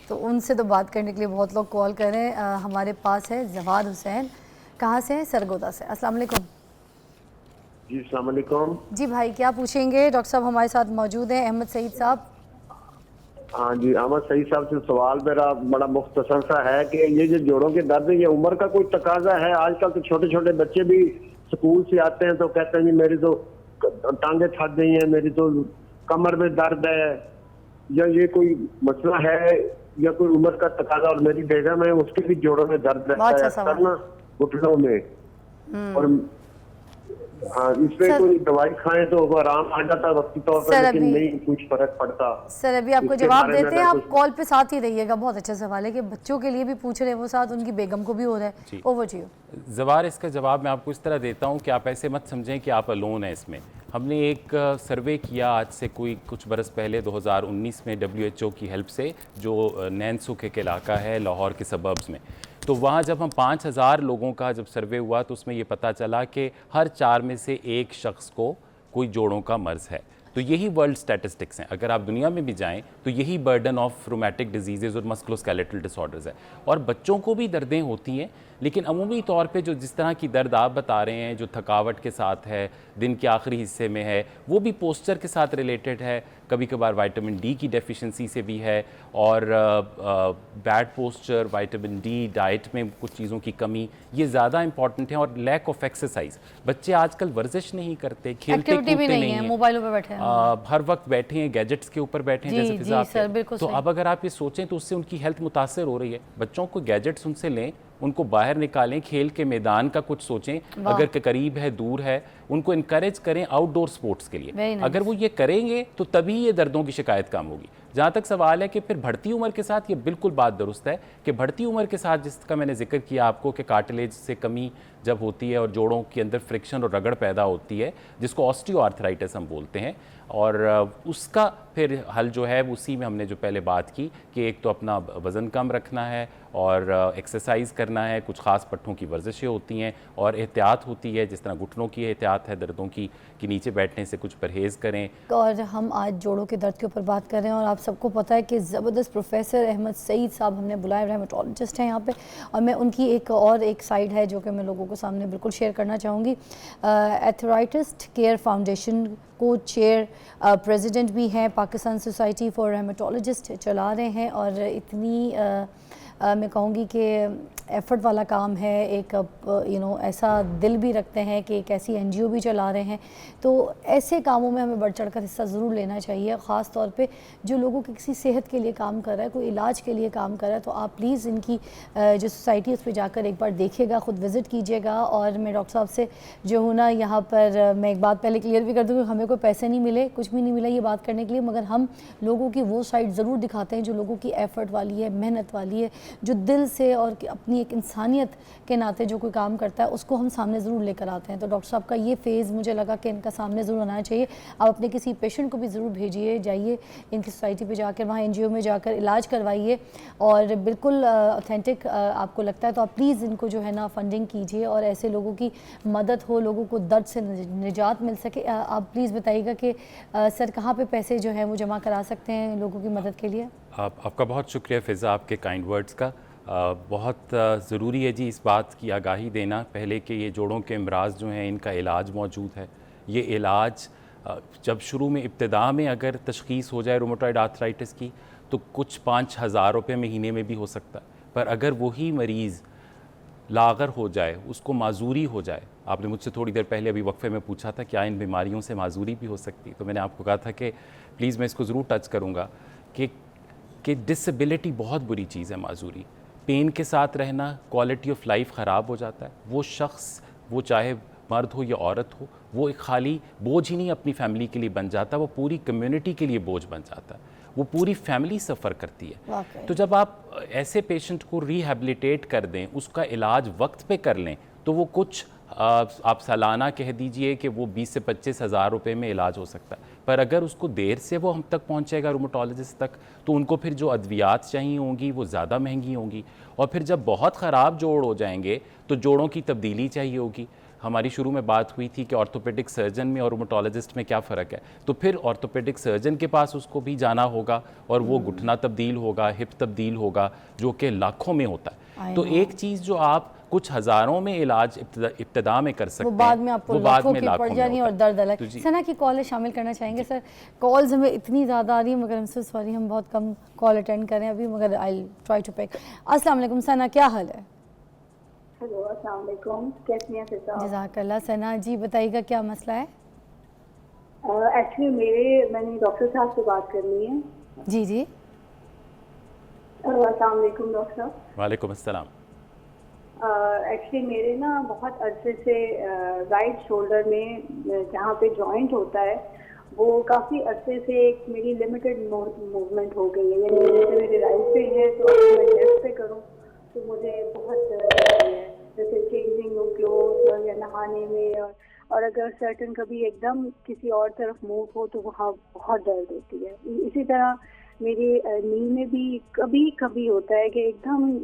तो उनसे तो बात करने के लिए बहुत लोग कॉल कर रहे हैं। हमारे पास है जवाद हुसैन, कहाँ से हैं? सरगोदा से। अस्सलाम वालेकुम। जी अस्सलाम वालेकुम। जी भाई, क्या पूछेंगे? डॉक्टर साहब हमारे साथ मौजूद हैं, अहमद सईद साहब। हाँ जी, अहमद सईद साहब से सवाल मेरा बड़ा मुख्तसर सा है कि ये जो जोड़ों के दर्द है, ये उम्र का कोई तकाजा है? आजकल तो छोटे छोटे बच्चे भी स्कूल से आते हैं तो कहते हैं जी मेरी तो टांगे थक गई हैं, मेरी तो कमर में दर्द है, या ये कोई मसला है या कोई उम्र का तकाजा? और मेरी बेगम है, उसके भी जोड़ों में दर्द रहता है अच्छा अक्सर सवाल। ना, घुटनों में। और हाँ, इसमें सर कोई दवाई खाएं तो वो आराम आ जाता है वक्ती तौर पर, सर लेकिन अभी नहीं कुछ फर्क पड़ता। सर अभी आपको इसके जवाब बारे में देते हैं, अगर आप कुछ। कॉल पे साथ ही रहिएगा। बहुत अच्छा सवाल है कि बच्चों के लिए भी पूछ रहे हैं वो, साथ उनकी बेगम को भी हो रहा है। जी ओवर टू यू। जवार, इसका जवाब मैं आपको इस तरह देता हूँ कि आप ऐसे मत समझें कि आप अलोन हैं इसमें। हमने एक सर्वे किया आज से कुछ बरस पहले 2019 में WHO की हेल्प से, जो नैनसुख एक इलाका है लाहौर के सबर्ब्स में। तो वहाँ जब हम 5000 लोगों का जब सर्वे हुआ तो उसमें ये पता चला कि हर 4 में से एक शख्स को कोई जोड़ों का मर्ज़ है। तो यही वर्ल्ड स्टैटिस्टिक्स हैं। अगर आप दुनिया में भी जाएं तो यही बर्डन ऑफ रोमैटिक डिजीज़ और मस्कुलोस्केलेटल डिसऑर्डर्स है। और बच्चों को भी दर्दें होती हैं, लेकिन अमूमी तौर पे जो जिस तरह की दर्द आप बता रहे हैं, जो थकावट के साथ है, दिन के आखिरी हिस्से में है, वो भी पोस्चर के साथ रिलेटेड है, कभी कभार विटामिन डी की डेफिशिएंसी से भी है, और bad posture, vitamin D, diet में कुछ चीज़ों की कमी, ये ज़्यादा इंपॉर्टेंट है। और लैक ऑफ एक्सरसाइज, बच्चे आजकल वर्जिश नहीं करते, खेलते एक्टिविटी भी कूदते नहीं है, हैं, मोबाइलों पे बैठे हैं। हर वक्त बैठे हैं, गैजेट्स के ऊपर बैठे हैं, जी जैसे जी फिजा सर, बिल्कुल तो सही। अब अगर आप ये सोचें तो उससे उनकी हेल्थ मुतासर हो रही है। बच्चों को गैजेट्स उनसे लें, उनको बाहर निकालें, खेल के मैदान का कुछ सोचें, अगर के करीब है दूर है, उनको इनकरेज करें आउटडोर स्पोर्ट्स के लिए। nice. अगर वो ये करेंगे तो तभी ये दर्दों की शिकायत कम होगी। जहाँ तक सवाल है कि फिर बढ़ती उम्र के साथ, ये बिल्कुल बात दुरुस्त है कि बढ़ती उम्र के साथ, जिसका मैंने जिक्र किया आपको कि कार्टिलेज से कमी जब होती है और जोड़ों के अंदर फ्रिक्शन और रगड़ पैदा होती है, जिसको ऑस्टियोआर्थराइटिस हम बोलते हैं, और उसका फिर हल जो है उसी में हमने जो पहले बात की कि एक तो अपना वज़न कम रखना है और एक्सरसाइज करना है, कुछ ख़ास पट्टों की वर्जिशें होती हैं और एहतियात होती है, जिस तरह घुटनों की एहतियात है, दर्दों की कि नीचे बैठने से कुछ परहेज़ करें। और हम आज जोड़ों के दर्द के ऊपर बात कर रहे हैं और आप सबको पता है कि ज़बरदस्त प्रोफेसर अहमद सईद साहब हमने बुलाए, रेमेटोलॉजिस्ट हैं यहाँ पे, और मैं उनकी एक साइड है जो कि मैं लोगों को सामने बिल्कुल शेयर करना चाहूँगी। आर्थराइटिस केयर फाउंडेशन को चेयर प्रेसिडेंट भी हैं, पाकिस्तान सोसाइटी फॉर रेमेटोलॉजिस्ट चला रहे हैं, और इतनी मैं कहूँगी कि एफ़र्ट वाला काम है। एक ऐसा दिल भी रखते हैं कि एक ऐसी NGO भी चला रहे हैं। तो ऐसे कामों में हमें बढ़ चढ़ कर हिस्सा ज़रूर लेना चाहिए, ख़ास तौर पे जो लोगों की किसी सेहत के लिए काम कर रहा है, कोई इलाज के लिए काम कर रहा है। तो आप प्लीज़ इनकी जो सोसाइटी है उस पर जाकर एक बार देखिएगा, ख़ुद विज़िट कीजिएगा। और मैं डॉक्टर साहब से जो हूँ ना, यहाँ पर मैं एक बात पहले क्लियर भी कर दूँ, हमें कोई पैसे नहीं मिले, कुछ भी नहीं मिला ये बात करने के लिए, मगर हम लोगों की वो साइड ज़रूर दिखाते हैं जो लोगों की एफ़र्ट वाली है, मेहनत वाली है, जो दिल से और अपनी एक इंसानियत के नाते जो कोई काम करता है उसको हम सामने ज़रूर लेकर आते हैं। तो डॉक्टर साहब का ये फेज़ मुझे लगा कि इनका सामने ज़रूर आना चाहिए। आप अपने किसी पेशेंट को भी ज़रूर भेजिए, जाइए इनकी सोसाइटी पे जाकर, वहाँ NGO में जाकर इलाज करवाइए, और बिल्कुल ऑथेंटिक आपको लगता है तो आप प्लीज़ इनको जो है ना फंडिंग कीजिए, और ऐसे लोगों की मदद हो, लोगों को दर्द से निजात मिल सके। आप प्लीज़ बताइएगा कि सर कहाँ पर पैसे जो हैं वो जमा करा सकते हैं लोगों की मदद के लिए? आपका बहुत शुक्रिया फ़िज़ा, आपके काइंड वर्ड्स का। बहुत ज़रूरी है जी इस बात की आगाही देना पहले कि ये जोड़ों के अमराज जो हैं इनका इलाज मौजूद है। ये इलाज जब शुरू में इब्तिदा में अगर तशख़ीस हो जाए रूमेटॉइड आर्थराइटिस की तो कुछ 5000 रुपये महीने में भी हो सकता है, पर अगर वही मरीज़ लागर हो जाए, उसको माजूरी हो जाए, आपने मुझसे थोड़ी देर पहले अभी वक्फे में पूछा था क्या इन बीमारियों से माजूरी भी हो सकती, तो मैंने आपको कहा था कि प्लीज़ मैं इसको ज़रूर टच करूँगा कि डिसेबिलिटी बहुत बुरी चीज़ है। माजूरी, पेन के साथ रहना, क्वालिटी ऑफ लाइफ ख़राब हो जाता है। वो शख्स, वो चाहे मर्द हो या औरत हो, वो एक खाली बोझ ही नहीं अपनी फैमिली के लिए बन जाता, वो पूरी कम्युनिटी के लिए बोझ बन जाता है, वो पूरी फैमिली सफ़र करती है। तो जब आप ऐसे पेशेंट को रिहैबिलिटेट कर दें, उसका इलाज वक्त पे कर लें, तो वो कुछ आप सालाना कह दीजिए कि वो 20 से 25 हज़ार रुपये में इलाज हो सकता है। पर अगर उसको देर से वो हम तक पहुंचेगा रूमेटोलॉजिस्ट तक, तो उनको फिर जो अद्वियात चाहिए होंगी वो ज़्यादा महंगी होंगी, और फिर जब बहुत ख़राब जोड़ हो जाएंगे तो जोड़ों की तब्दीली चाहिए होगी। हमारी शुरू में बात हुई थी कि ऑर्थोपेडिक सर्जन में और रूमेटोलॉजिस्ट में क्या फ़र्क है, तो फिर ऑर्थोपेडिक सर्जन के पास उसको भी जाना होगा और वो घुटना तब्दील होगा, हिप तब्दील होगा, जो कि लाखों में होता है। तो एक चीज़ जो आप कुछ हज़ारों में इलाज इब्तदा में कर सकते हैं, वो बाद में आपको लाखों की पड़ जानी और दर्द अलग। तो सना की कॉल शामिल करना चाहेंगे सर? कॉल्स हमें इतनी ज़्यादा आ रही है, मगर हमसे सॉरी हम बहुत कम कॉल अटेंड करें अभी, मगर आई ट्राई टू पिक। अस्सलाम वालेकुम सना, क्या हाल है? हेलो, अस्सलाम वालेकुम, कैसी हैं फिजा? जज़ाकल्लाह। सना जी बताइएगा क्या मसला है? एक्चुअली मैंने डॉक्टर साहब से बात करनी है। जी जी। अस्सलाम वालेकुम डॉक्टर साहब। वालेकुम अस्सलाम। एक्चुअली मेरे ना बहुत अरसे से राइट शोल्डर में जहाँ पे जॉइंट होता है वो काफ़ी अरसे से एक मेरी लिमिटेड मूवमेंट हो गई है, यानी जैसे मेरे राइट पे है तो अगर मैं लेफ्ट पे करूँ तो मुझे बहुत दर्द होती है, जैसे चेंजिंग ऑफ क्लोथ या नहाने में, और अगर सर्टन कभी एकदम किसी और तरफ मूव हो तो वहाँ बहुत दर्द होती है। इसी तरह मेरी नी में भी कभी कभी होता है कि एकदम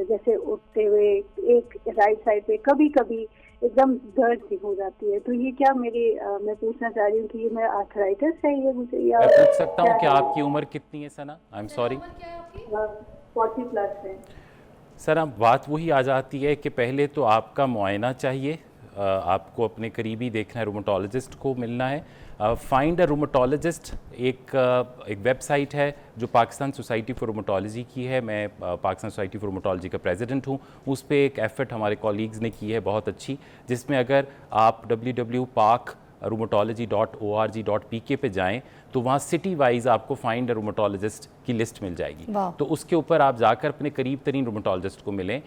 जैसे उठते हुए एक राइट साइड पे कभी कभी एकदम दर्द सी हो जाती है। तो ये क्या मैं पूछना चाह रही हूँ कि ये मेरा आर्थराइटिस है ये मुझे, या मैं पूछ सकता हूँ कि आपकी उम्र कितनी है Sana? I am sorry. 40 plus है सर। अब बात वही आ जाती है कि पहले तो आपका मुआयना चाहिए, आपको अपने करीबी देखना है, रूमेटोलॉजिस्ट को मिलना है। फाइंड अ रूमेटोलॉजिस्ट एक वेबसाइट है जो पाकिस्तान सोसाइटी फॉर रूमेटोलॉजी की है। मैं पाकिस्तान सोसाइटी फॉर रूमेटोलॉजी का प्रेसिडेंट हूँ। उस पर एक एफर्ट हमारे कॉलीग्स ने की है बहुत अच्छी, जिसमें अगर आप www.pak.rheumatology.org.pk पे जाएं तो वहाँ सिटी वाइज आपको फाइंड अ रूमेटोलॉजिस्ट की लिस्ट मिल जाएगी। तो उसके ऊपर आप जाकर अपने करीब तरीन रूमेटोलॉजिस्ट को मिलें।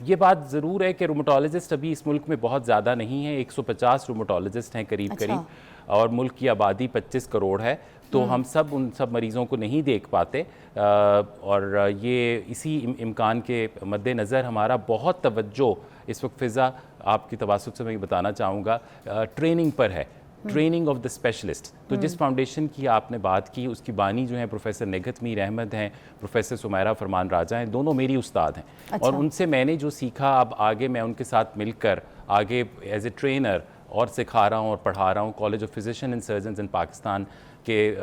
ये बात ज़रूर है कि रूमेटोलॉजिस्ट अभी इस मुल्क में बहुत ज़्यादा नहीं है, 150 रूमेटोलॉजिस्ट हैं करीब करीब, और मुल्क की आबादी 25 करोड़ है। तो हम सब उन सब मरीज़ों को नहीं देख पाते, और ये इसी इम्कान के मद्देनज़र हमारा बहुत तवज्जो इस वक्त फ़िज़ा आपकी तवासुत से मैं बताना चाहूँगा ट्रेनिंग पर है, ट्रेनिंग ऑफ द स्पेशलिस्ट। तो जिस फाउंडेशन की आपने बात की उसकी बानी जो है प्रोफेसर नेगत मीर अहमद हैं, प्रोफेसर सुमैरा फरमान राजा हैं, दोनों मेरी उस्ताद हैं। और उनसे मैंने जो सीखा अब आगे मैं उनके साथ मिलकर आगे एज ए ट्रेनर और सिखा रहा हूँ और पढ़ा रहा हूँ। College of physician and surgeons in Pakistan के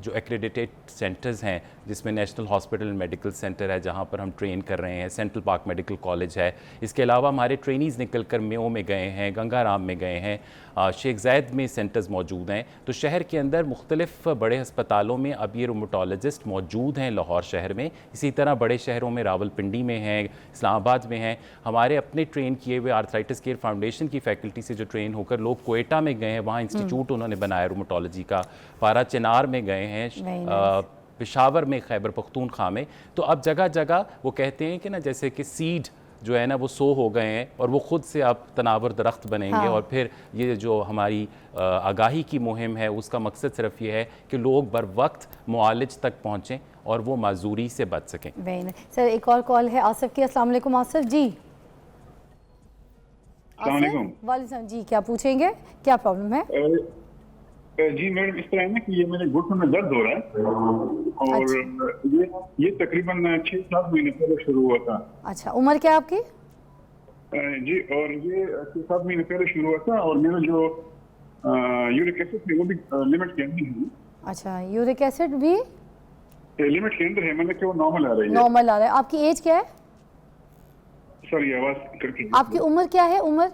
जो एक्रेडिटेड सेंटर्स हैं, जिसमें national hospital and medical centre है जहाँ पर हम ट्रेन कर रहे हैं, सेंट्रल पार्क मेडिकल कॉलेज है। इसके अलावा हमारे ट्रेनीज़ निकल कर मेयो में गए हैं, गंगाराम में गए हैं, शेख ज़ैद में सेंटर्स मौजूद हैं। तो शहर के अंदर मुख्तलिफ बड़े अस्पतालों में अब ये रूमेटोलॉजिस्ट मौजूद हैं, लाहौर शहर में। इसी तरह बड़े शहरों में रावलपिंडी में हैं, इस्लामाबाद में हैं। हमारे अपने ट्रेन किए हुए आर्थराइटिस केयर फाउंडेशन की फैकल्टी से जो ट्रेन होकर लोग कोयटा में गए हैं, वहाँ इंस्टीट्यूट उन्होंने बनाया रूमेटोलॉजी का, पारा चिनार में गए हैं, पेशावर में, खैबर पख्तूनख्वा में। तो अब जगह जगह वो कहते हैं कि ना जैसे कि सीड जो है ना वो सो हो गए हैं और वो ख़ुद से अब तनावर दरख्त बनेंगे। और फिर ये जो हमारी आगाही की मुहिम है उसका मकसद सिर्फ ये है कि लोग बर वक्त मुआलिज तक पहुँचें और वो माजूरी से बच सकें। सर एक और कॉल है आसिफ की। अस्सलाम वालेकुम आसिफ जी। वालेकुम जी, क्या पूछेंगे, क्या प्रॉब्लम है? जी मैडम, इस तरह है ना कि ये मेरे घुटनों में दर्द हो रहा है और ये तकरीबन 6-7 महीने पहले शुरू हुआ था। अच्छा, उम्र क्या है आपकी? जी, और ये 6-7 महीने पहले शुरू हुआ था और मेरा जो यूरिक एसिड है वो भी लिमिट के अंदर है। अच्छा, यूरिक एसिड भी लिमिट के अंदर है, मतलब कि वो नॉर्मल आ रही है। नॉर्मल आ रहा है। आपकी एज क्या है? सॉरी, आवाज करके। आपकी उम्र क्या है? उम्र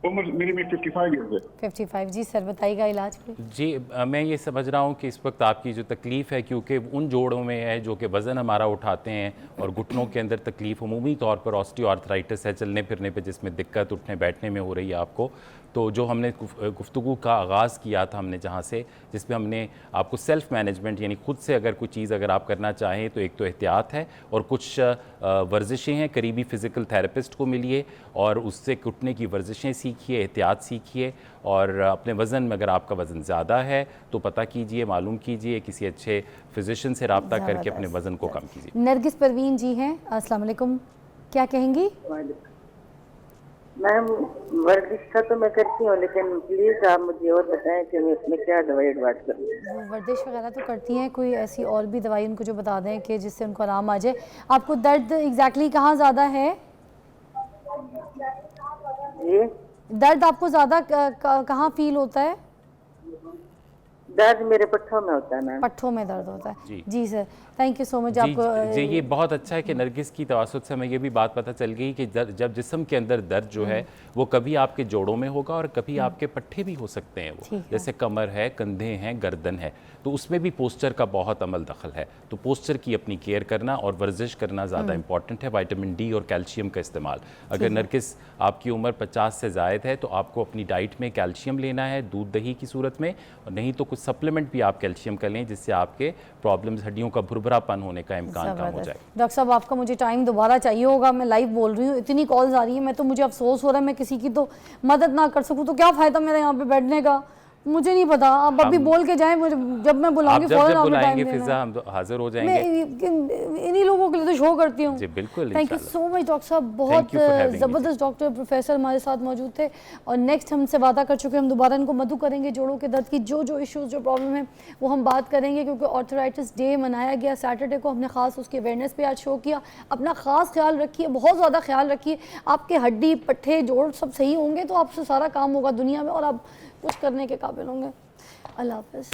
मेरी में 55 ईयर्स है। 55। जी सर बताइएगा इलाज के। जी मैं ये समझ रहा हूँ कि इस वक्त आपकी जो तकलीफ़ है क्योंकि उन जोड़ों में है जो कि वज़न हमारा उठाते हैं और घुटनों के अंदर तकलीफ़ अमूमी तौर पर ऑस्टियोआर्थराइटिस है, चलने फिरने पे जिसमें दिक्कत उठने बैठने में हो रही है आपको। तो जो हमने गुफ्तगू का आगाज़ किया था हमने जहाँ से, जिसमें हमने आपको सेल्फ़ मैनेजमेंट यानी ख़ुद से अगर कोई चीज़ अगर आप करना चाहें तो एक तो एहतियात है और कुछ वर्जिशें हैं, करीबी फ़िज़िकल थेरेपिस्ट को मिलिए और उससे घुटने की वर्जिशें सीखिए, एहतियात सीखिए। और अपने वज़न में अगर आपका वज़न ज़्यादा है तो पता कीजिए, मालूम कीजिए, किसी अच्छे फ़िज़िशियन से रब्ता करके अपने वज़न को कम कीजिए। नरगिस परवीन जी हैं, अस्सलाम वालेकुम, क्या कहेंगी? मैम, वर्जिश तो मैं करती हूँ लेकिन प्लीज़ आप मुझे और बताएं कि मैं इसमें क्या दवाई एडवाइस करूँ। वो वर्जिश वगैरह तो करती हैं, कोई ऐसी और भी दवाई उनको जो बता दें कि जिससे उनको आराम आ जाए। आपको दर्द एग्जैक्टली कहाँ ज़्यादा है? जी दर्द आपको ज़्यादा कहाँ फील होता है? दर्द मेरे पट्ठों में होता है मैम। पट्ठों में दर्द होता है जी। जी sir, thank you so much जी, आपको। जी ये बहुत अच्छा है कि नरगिस की तवसुत से हमें ये भी बात पता चल गई कि जब जिस्म के अंदर दर्द जो है वो कभी आपके जोड़ों में होगा और कभी आपके पट्ठे भी हो सकते हैं, वो जैसे कमर है, कंधे हैं, गर्दन है, तो उसमें भी पोस्चर का बहुत अमल दखल है। तो पोस्चर की अपनी केयर करना और वर्जिश करना ज़्यादा इंपॉर्टेंट है। विटामिन डी और कैल्शियम का इस्तेमाल, अगर नरगिस आपकी उम्र 50 से ज़ायद है तो आपको अपनी डाइट में कैल्शियम लेना है दूध दही की सूरत में, और नहीं तो कुछ सप्लीमेंट भी आप कैल्शियम का लें जिससे आपके प्रॉब्लम्स, हड्डियों का भुरभुरापन होने का इम्कान कम हो जाए। डॉक्टर साहब आपका मुझे टाइम दोबारा चाहिए होगा, मैं लाइव बोल रही हूँ, इतनी कॉल्स आ रही है, मैं तो मुझे अफसोस हो रहा है मैं किसी की तो मदद ना कर सकूँ, तो क्या फ़ायदा मेरा यहाँ पे बैठने का, मुझे नहीं पता। आप अभी बोल के जाएं, मुझे जब मैं बुलाऊंगी फौरन आप बुलाएंगे फिजा हम हाजिर हो जाएंगे। इन्हीं लोगों के लिए तो शो करती हूँ। जी बिल्कुल, thank you so much doctor साहब, बहुत ज़बरदस्त डॉक्टर प्रोफेसर हमारे साथ मौजूद थे। और नेक्स्ट हमसे वादा कर चुके, हम दोबारा इनको मदद करेंगे, जोड़ों के दर्द की जो इश्यूज़ जो प्रॉब्लम है वो हम बात करेंगे, क्योंकि ऑर्थराइटिस डे मनाया गया सैटरडे को, हमने ख़ास उसकी अवेयरनेस पे आज शो किया। अपना ख़ास ख्याल रखिए, बहुत ज़्यादा ख्याल रखिए, आपके हड्डी पट्ठे जोड़ सब सही होंगे तो आपसे सारा काम होगा दुनिया में और आप कुछ करने के काबिल होंगे। अल्लाह हाफ़िज़।